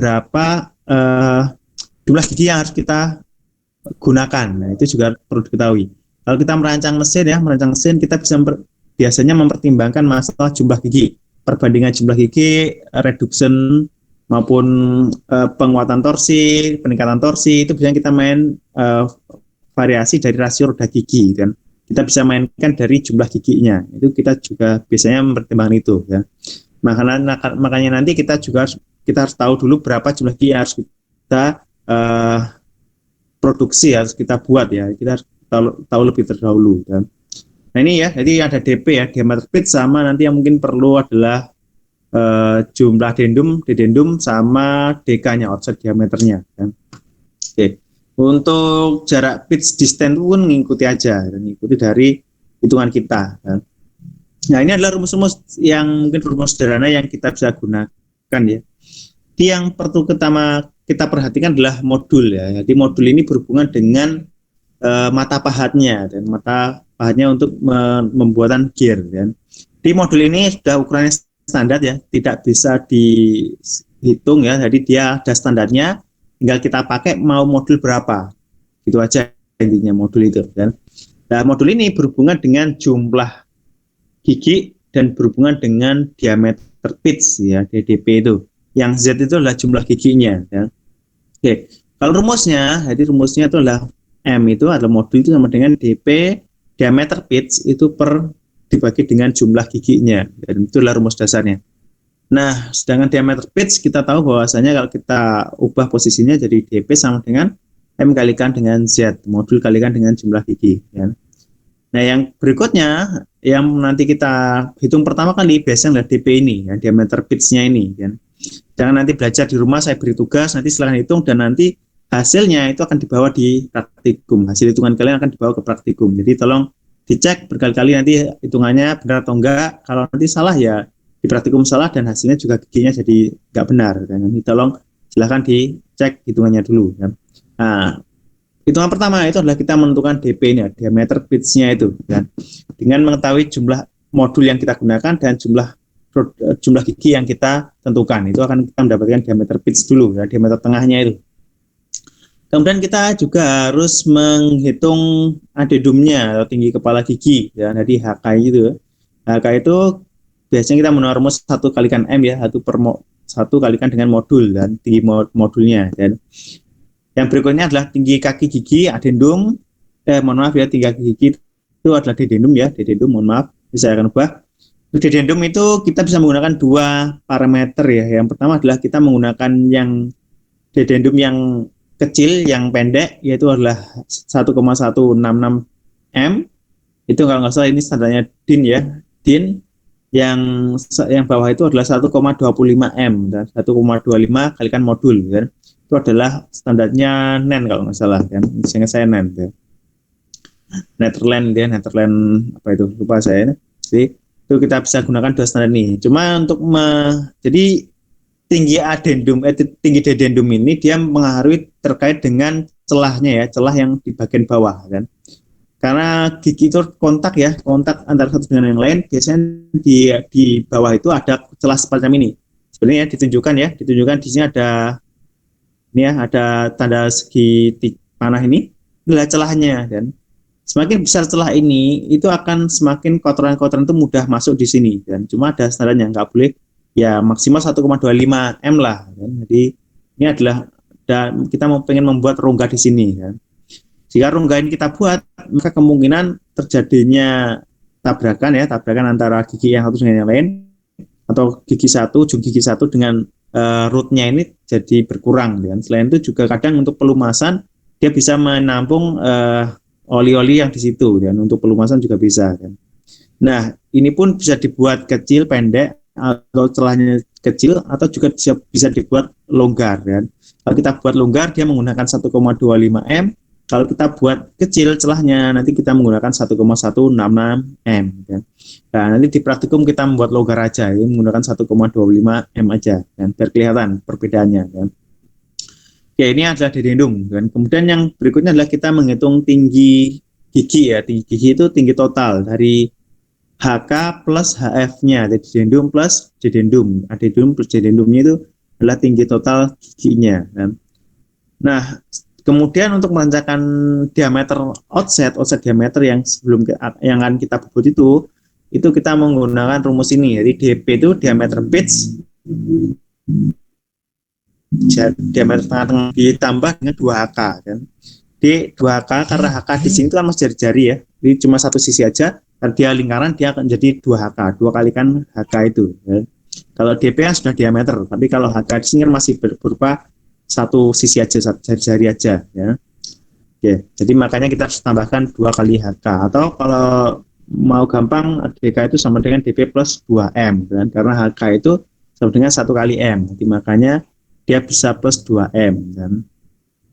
berapa jumlah gigi yang harus kita gunakan. Nah, itu juga perlu diketahui. Kalau kita merancang mesin kita bisa biasanya mempertimbangkan masalah jumlah gigi, perbandingan jumlah gigi, reduction maupun penguatan torsi, peningkatan torsi, itu biasanya kita main variasi dari rasio roda gigi kan. Kita bisa mainkan dari jumlah giginya. Itu kita juga biasanya mempertimbangkan itu ya. Makanya nanti kita harus tahu dulu berapa jumlah gigi yang harus kita produksi, harus kita buat ya. Kita harus tahu lebih terdahulu ya. Nah ini ya, jadi ada DP ya, diameter pitch, sama nanti yang mungkin perlu adalah jumlah dedendum sama DK-nya, offset diameternya kan. Oke. Untuk jarak pitch distance pun ngikuti aja, dan ngikuti dari hitungan kita kan. Nah ini adalah rumus-rumus yang mungkin rumus sederhana yang kita bisa gunakan ya. Yang perlu kita perhatikan adalah modul ya. Jadi modul ini berhubungan dengan mata pahatnya, dan mata pahatnya untuk pembuatan gear kan. Di modul ini sudah ukurannya standar ya, tidak bisa dihitung ya. Jadi dia ada standarnya, tinggal kita pakai mau modul berapa, gitu aja intinya modul itu kan. Nah modul ini berhubungan dengan jumlah gigi dan berhubungan dengan diameter pitch ya, DDP itu. Yang Z itu adalah jumlah giginya ya. Oke, kalau rumusnya, jadi rumusnya itu adalah M itu adalah modul itu sama dengan DP diameter pitch itu dibagi dengan jumlah giginya, dan itulah rumus dasarnya. Nah, sedangkan diameter pitch kita tahu bahwasanya kalau kita ubah posisinya jadi DP sama dengan M kalikan dengan Z, modul kalikan dengan jumlah gigi ya. Nah, yang berikutnya yang nanti kita hitung pertama kali biasanya adalah DP ini ya, diameter pitch-nya ini kan. Jangan nanti belajar di rumah, saya beri tugas, nanti silahkan hitung, dan nanti hasilnya itu akan dibawa di praktikum. Hasil hitungan kalian akan dibawa ke praktikum. Jadi tolong dicek berkali-kali nanti hitungannya benar atau enggak. Kalau nanti salah ya di praktikum salah dan hasilnya juga giginya jadi enggak benar. Dan nanti tolong silahkan dicek hitungannya dulu. Ya. Nah, hitungan pertama itu adalah kita menentukan DP-nya, diameter pitch-nya itu. Ya. Dengan mengetahui jumlah modul yang kita gunakan dan jumlah gigi yang kita tentukan, itu akan kita mendapatkan diameter pitch dulu ya, diameter tengahnya itu. Kemudian kita juga harus menghitung adendumnya atau tinggi kepala gigi ya, jadi HK itu. HK itu biasanya kita menggunakan rumus 1 kalikan M ya, 1 kalikan dengan modul dan tinggi modulnya. Dan yang berikutnya adalah tinggi kaki gigi adendum, tinggi kaki gigi itu adalah dedendum ya, dedendum, saya akan ubah. Dedendum itu kita bisa menggunakan 2 parameter ya. Yang pertama adalah kita menggunakan yang dedendum yang kecil, yang pendek, yaitu adalah 1,166 M. Itu kalau nggak salah ini standarnya DIN ya. DIN yang bawah itu adalah 1,25 M dan 1,25 kalikan modul kan. Itu adalah standarnya NEN kalau nggak salah kan. Misalnya saya NEN ya. Netherlands apa itu lupa saya. Jadi itu kita bisa gunakan 2 standar ini. Cuma untuk jadi tinggi dedendum ini dia mengaruhi terkait dengan celahnya ya, celah yang di bagian bawah kan. Karena gigi itu kontak antara satu dengan yang lain, biasanya di bawah itu ada celah semacam ini. Sebenarnya ditunjukkan di sini ada tanda segi panah ini adalah celahnya, dan semakin besar celah ini itu akan semakin kotoran-kotoran itu mudah masuk di sini, dan cuma ada standarnya, nggak boleh ya maksimal 1,25 M lah kan. Jadi ini adalah kita pengen membuat rongga di sini kan. Jika rongga ini kita buat, maka kemungkinan terjadinya tabrakan antara gigi yang satu dengan yang lain, atau ujung gigi satu dengan rootnya ini jadi berkurang kan. Selain itu juga kadang untuk pelumasan dia bisa menampung oli-oli yang di situ, dan untuk pelumasan juga bisa kan. Nah, ini pun bisa dibuat kecil, pendek, atau celahnya kecil, atau juga bisa dibuat longgar kan. Kalau kita buat longgar dia menggunakan 1,25 M. Kalau kita buat kecil celahnya nanti kita menggunakan 1,166 M kan. Nah, nanti di praktikum kita membuat longgar aja, ini menggunakan 1,25 M aja kan, biar kelihatan perbedaannya kan. Oke, ini adalah dedendum kan. Kemudian yang berikutnya adalah kita menghitung tinggi gigi ya. Tinggi gigi itu tinggi total dari HK plus HF-nya, dedendum plus dedendum. Adendum plus dedendumnya itu adalah tinggi total giginya. Kan? Nah, kemudian untuk merancangkan diameter offset diameter yang sebelum yang akan kita buat itu kita menggunakan rumus ini. Jadi DP itu diameter pitch diameter tengah-tengah ditambah dengan 2HK kan. Di 2HK karena HK di sini itu kan masih jari-jari ya. Jadi cuma satu sisi aja, dan dia lingkaran dia akan jadi 2HK, 2 kali kan HK itu ya. Kalau DP kan sudah diameter, tapi kalau HK di sini kan masih berupa satu sisi aja, satu jari-jari aja ya. Oke, jadi makanya kita harus tambahkan 2 kali HK, atau kalau mau gampang DK itu sama dengan DP plus 2M kan? Karena HK itu sama dengan 1 kali M, jadi makanya dia bisa plus 2M kan.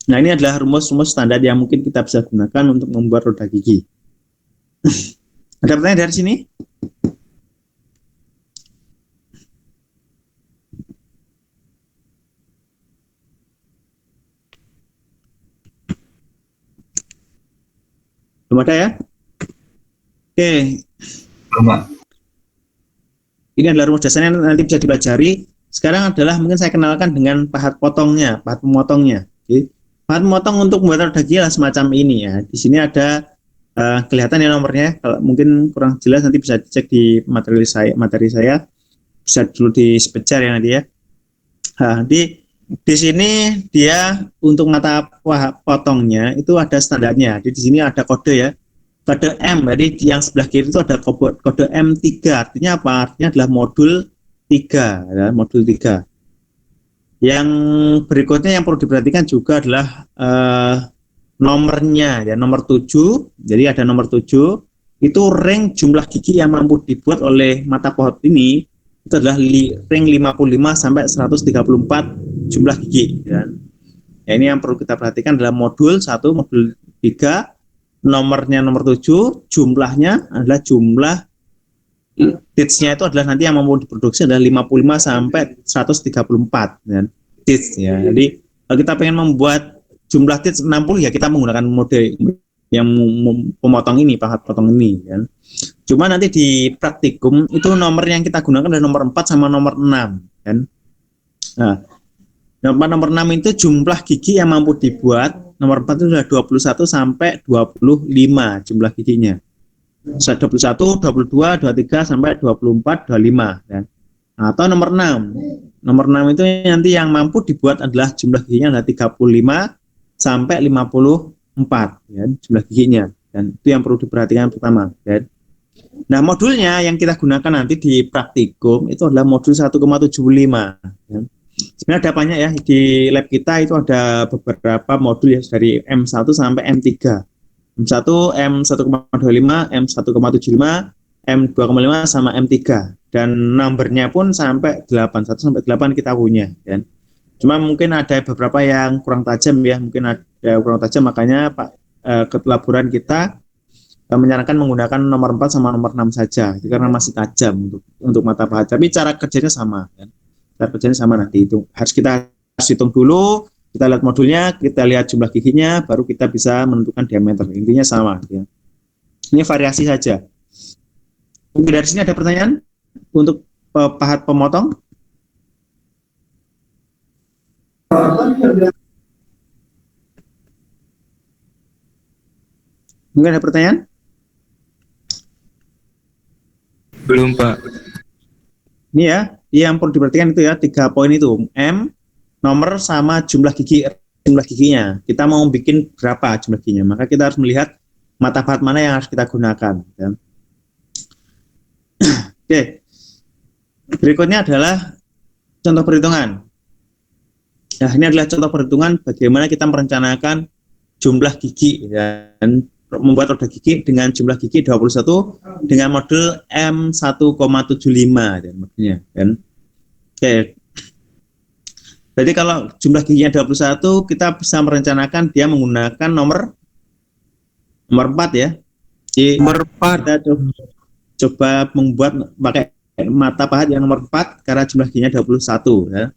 Nah, ini adalah rumus-rumus standar yang mungkin kita bisa gunakan untuk membuat roda gigi. Ada pertanyaan dari sini? Belum ada ya? Oke. Ini adalah rumus dasarnya, nanti bisa dipelajari. Sekarang adalah mungkin saya kenalkan dengan pahat potongnya, pahat pemotongnya. Oke. Pahat memotong untuk membuat roda gigi semacam ini ya. Di sini ada kelihatan ya nomornya. Kalau mungkin kurang jelas nanti bisa dicek di materi saya. Bisa dulu di specer ya nanti ya. Nah, di sini dia untuk mata potongnya itu ada standarnya. Di sini ada kode ya. Kode M, jadi yang sebelah kiri itu ada kode M3. Artinya apa? Artinya adalah modul 3 ya, modul 3. Yang berikutnya yang perlu diperhatikan juga adalah nomornya ya, nomor 7. Jadi ada nomor 7, itu ring jumlah gigi yang mampu dibuat oleh mata pohon ini itu adalah ring 55 sampai 134 jumlah gigi ya. Ya, ini yang perlu kita perhatikan adalah modul 1, modul 3, nomornya nomor 7, jumlahnya adalah jumlah teach-nya itu adalah nanti yang mampu diproduksi adalah 55 sampai 134 ya, teach ya. Jadi kalau kita pengen membuat jumlah teach 60 ya kita menggunakan mode yang pemotong ini, pahat potong ini ya. Cuma nanti di praktikum itu nomor yang kita gunakan adalah nomor 4 sama nomor 6 kan. Nah, nomor 6 itu jumlah gigi yang mampu dibuat. Nomor 4 itu sudah 21 sampai 25 jumlah giginya. 21, 22, 23 sampai 24, 25 ya. Atau nomor 6. Nomor 6 itu nanti yang mampu dibuat adalah jumlah giginya adalah 35 sampai 54 ya, jumlah giginya. Dan itu yang perlu diperhatikan pertama ya. Nah, modulnya yang kita gunakan nanti di praktikum itu adalah modul 1,75 ya. Sebenarnya ada banyak ya, di lab kita itu ada beberapa modul ya dari M1 sampai M3. M1, M1,25, M1,75, M2,5 sama M3. Dan numbernya pun sampai 8, 1 sampai 8 kita punya ya. Cuma mungkin ada beberapa yang kurang tajam ya, mungkin ada kurang tajam, makanya Pak ketelaburan kita menyarankan menggunakan nomor 4 sama nomor 6 saja, itu karena masih tajam untuk mata pahat. Tapi cara kerjanya sama kan. Cara kerjanya sama, nanti itu harus kita hitung dulu, kita lihat modulnya, kita lihat jumlah giginya, baru kita bisa menentukan diameter. Intinya sama ya. Ini variasi saja. Mungkin dari sini ada pertanyaan untuk pahat pemotong? Mungkin ada pertanyaan? Belum, Pak. Ini ya, yang perlu diperhatikan itu ya, 3 poin itu. M, nomor sama jumlah giginya. Kita mau bikin berapa jumlah giginya, maka kita harus melihat mata pahat mana yang harus kita gunakan ya. Oke. Berikutnya adalah contoh perhitungan. Nah, ini adalah contoh perhitungan bagaimana kita merencanakan jumlah gigi dan membuat roda gigi dengan jumlah gigi 21 dengan modul M1,75 dan modulnya kan. Oke. Jadi kalau jumlah giginya 21, kita bisa merencanakan dia menggunakan nomor 4 ya. Jadi Nomor 4. kita coba membuat pakai mata pahat yang nomor 4 karena jumlah giginya 21 ya.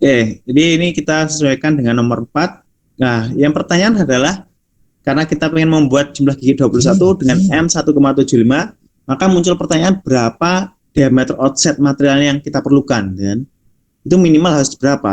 Oke, jadi ini kita sesuaikan dengan nomor 4. Nah, yang pertanyaan adalah karena kita ingin membuat jumlah gigi 21 dengan M1,75, maka muncul pertanyaan berapa diameter offset material yang kita perlukan kan? itu minimal harus berapa?